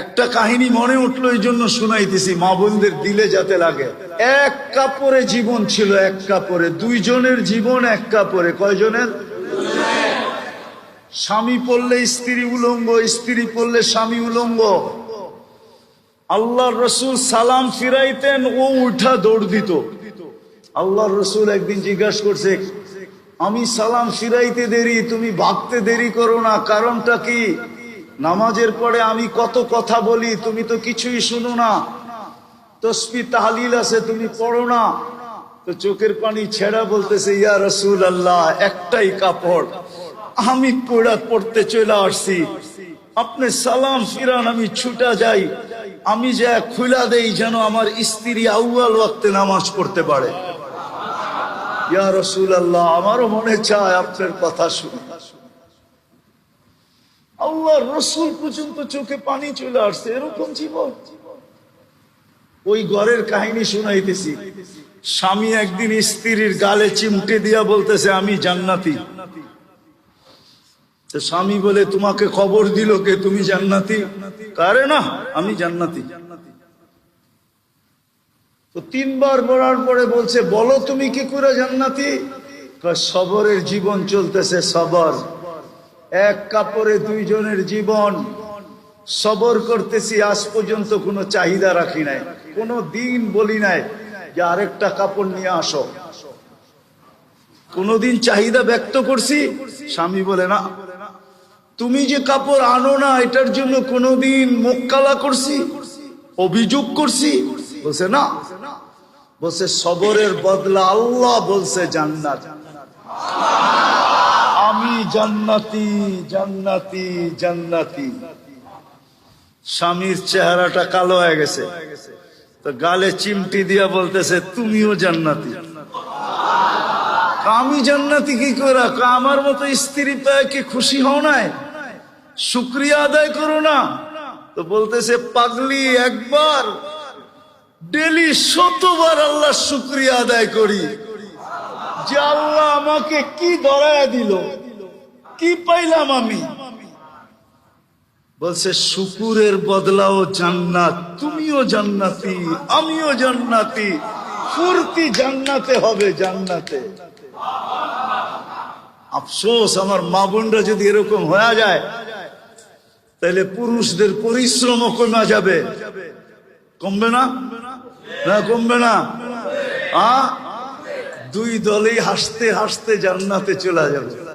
একটা কাহিনী মনে উঠলো, এই জন্য শুনাইতেছি, মা বোনদের দিলে যাতে লাগে। এক কাপড়ে জীবন ছিল, এক কাপড়ে দুইজনের জীবন, এক কাপড়ে কয়জনের? স্বামী পড়লে স্ত্রী উলঙ্গ, স্ত্রী পড়লে স্বামী উলঙ্গ। আল্লাহর রসুল সালাম ফিরাইতেন, ও উঠা দৌড় দিত। আল্লাহর রসুল একদিন জিজ্ঞাসা করছে, আমি সালাম ফিরাইতে দেরি, তুমি ভাগতে দেরি করো না, কারণটা কি? নামাজের পরে আমি কত কথা বলি, তুমি তো কিছুই শুনো না। তসবিহ তাহলিল আছে, তুমি পড়ো না। তো চোখের পানি ছেড়া বলতেছে, ইয়া রাসূলুল্লাহ, একটাই কাপড়, আমি পড়তে চলে আসছি, আপনি সালাম ফিরান, আমি ছুটা যাই, আমি যা খুলা দেই যেন আমার স্ত্রী আউয়াল ওয়াক্তে নামাজ পড়তে পারে। ইয়া রাসূলুল্লাহ, আমারও মনে চায় আপনার কথা শুনে। আল্লাহর রসুল পর্যন্ত চোখে পানি চলে আসছে, এরকম জীবন। ওই ঘরের কাহিনী শুনাইতেছি। স্বামী একদিন স্ত্রীর গালে চিমটে দিয়া বলতেছে, আমি জান্নাতি। তো স্বামী বলে, তোমাকে খবর দিল কে তুমি জান্নাতি? কারে না, আমি জান্নাতি। তো তিনবার বলার পরে বলছে, বলো তুমি কি করে জান্নাতি? সবরের জীবন চলতেছে, সবর। এক কাপড়ে দুইজনের জীবন, সবর করতেছি। আজ পর্যন্ত কোনো চাহিদা রাখি নাই, কোনো দিন বলি নাই যে আরেকটা কাপড় নিয়ে আসো। কোনদিন চাহিদা ব্যক্ত করছি? স্বামী বলে না। তুমি যে কাপড় আনো না, এটার জন্য কোনদিন মুখ কালা করছি, অভিযোগ করছি? বলছে না। বলছে সবরের বদলা আল্লাহ বলছে জান্নাত। আমি জান্নাতি, জান্নাতি, জান্নাতি। স্বামীর চেহারাটা কালো হয়ে গেছে, তো গালে চিমটি দিয়া বলতেছে, তুমিও জান্নাতি। আমি জান্নাতি কি করে? আমার মতো স্ত্রী পেয়ে কি খুশি হও নাই? শুকরিয়া আদায় করো না? তো বলতেছে, পাগলি, একবার ডেলি 100বার আল্লাহ শুকরিয়া আদায় করি যে আল্লাহ আমাকে কি ধরায় দিল, কি পাইলাম আমি। বলছে, শুকুরের বদলাও জান্নাত, তুমিও জান্নাতি, আমিও জান্নাতি, ফুর্তি জান্নাতে হবে, জান্নাতে। আফসোস, আমার মা বোনরা যদি এরকম হয়ে যায়, তাহলে পুরুষদের পরিশ্রমও কমে যাবে। কমবে না? না কমবে না? দুই দলেই হাসতে হাসতে জান্নাতে চলে যাবে।